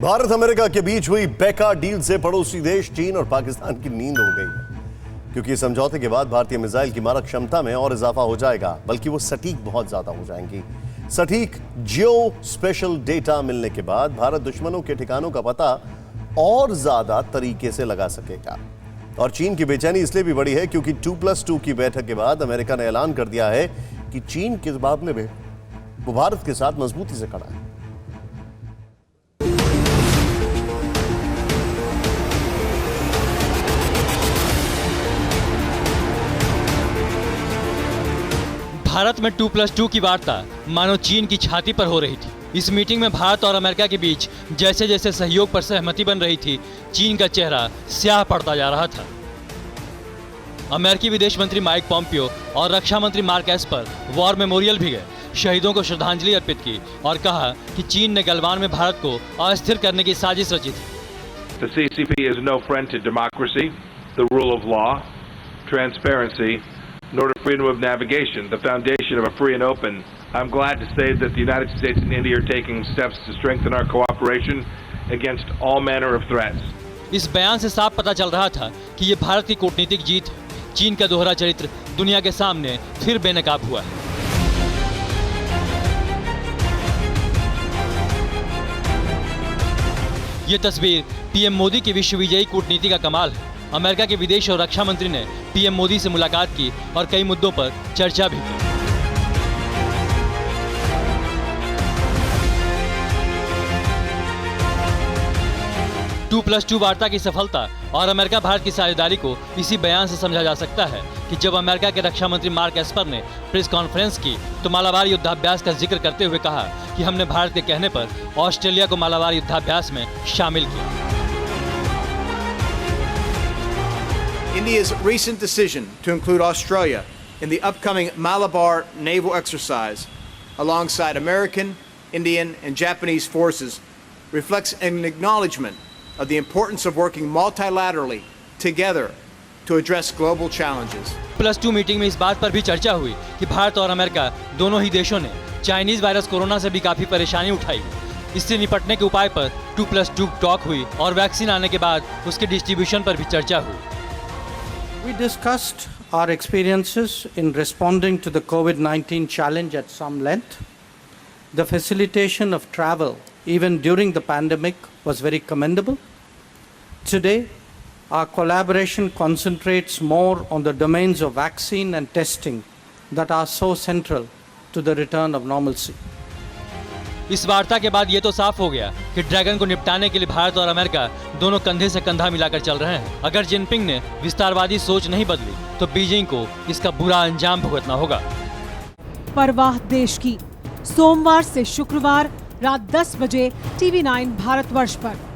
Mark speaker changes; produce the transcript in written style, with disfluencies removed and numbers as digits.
Speaker 1: Bharat America के बीच हुई बेका डील से पड़ोसी देश चीन और पाकिस्तान की नींद उड़ गई है, क्योंकि इस समझौते के बाद भारतीय मिसाइल की मारक क्षमता में और इजाफा हो जाएगा, बल्कि वो सटीक बहुत ज्यादा हो जाएंगी। सटीक जियो स्पेशल डेटा मिलने के बाद भारत दुश्मनों के ठिकानों का पता और ज्यादा तरीके से लगा सकेगा। और चीन की बेचैनी इसलिए भी बढ़ी है क्योंकि 2+2 की बैठक के बाद अमेरिका ने ऐलान कर दिया है कि चीन के मुकाबले में वो भारत के साथ मजबूती से खड़ा है।
Speaker 2: भारत में 2+2 की वार्ता मानो चीन की छाती पर हो रही थी। इस मीटिंग में भारत और अमेरिका के बीच जैसे जैसे सहयोग पर सहमति बन रही थी, चीन का चेहरा स्याह पड़ता जा रहा था। अमेरिकी विदेश मंत्री माइक पॉम्पियो और रक्षा मंत्री मार्क एस्पर वॉर मेमोरियल भी गए, शहीदों को श्रद्धांजलि अर्पित की और कहा कि चीन ने गलवान में भारत को अस्थिर करने की साजिश रची थी।
Speaker 3: The CCP is no friend to democracy, the rule of law, transparency, nor to freedom of navigation, the foundation of a free and open. I'm glad to say that the United States and India are taking steps to strengthen our cooperation against all manner of threats.
Speaker 2: इस बयान से साफ पता चल रहा था कि ये भारत की कूटनीतिक जीत है। चीन का दोहरा चरित्र दुनिया के सामने फिर बेनकाब हुआ है। ये तस्वीर पीएम मोदी की विश्व विजयी कूटनीति का कमाल है। अमेरिका के विदेश और रक्षा मंत्री ने पीएम मोदी से मुलाकात की और कई मुद्दों पर चर्चा भी की। 2+2 वार्ता की सफलता और अमेरिका भारत की साझेदारी को इसी बयान से समझा जा सकता है कि जब अमेरिका के रक्षा मंत्री मार्क एस्पर ने प्रेस कॉन्फ्रेंस की तो मालाबार युद्धाभ्यास का जिक्र करते हुए कहा कि हमने भारत के कहने पर ऑस्ट्रेलिया को मालाबार युद्धाभ्यास में शामिल किया।
Speaker 4: India's recent decision to include Australia in the upcoming Malabar naval exercise alongside American, Indian, and Japanese forces reflects an acknowledgement of the importance of working multilaterally together to address global challenges.
Speaker 2: +2 meeting में इस बात पर भी चर्चा हुई कि भारत और America दोनों ही देशों ने चाइनीज वायरस कोरोना से भी काफी परेशानी उठाई। इससे निपटने के उपाय पर 2+2 टॉक हुई और वैक्सीन आने के बाद उसके डिस्ट्रीब्यूशन पर भी चर्चा हुई।
Speaker 5: We discussed our experiences in responding to the COVID-19 challenge at some length. The facilitation of travel, even during the pandemic, was very commendable. Today, our collaboration concentrates more on the domains of vaccine and testing that are so central to the return of normalcy.
Speaker 2: इस वार्ता के बाद ये तो साफ हो गया कि ड्रैगन को निपटाने के लिए भारत और अमेरिका दोनों कंधे से कंधा मिलाकर चल रहे हैं। अगर जिनपिंग ने विस्तारवादी सोच नहीं बदली तो बीजिंग को इसका बुरा अंजाम भुगतना होगा।
Speaker 6: परवाह देश की, सोमवार से शुक्रवार रात 10 बजे TV9 भारतवर्ष पर।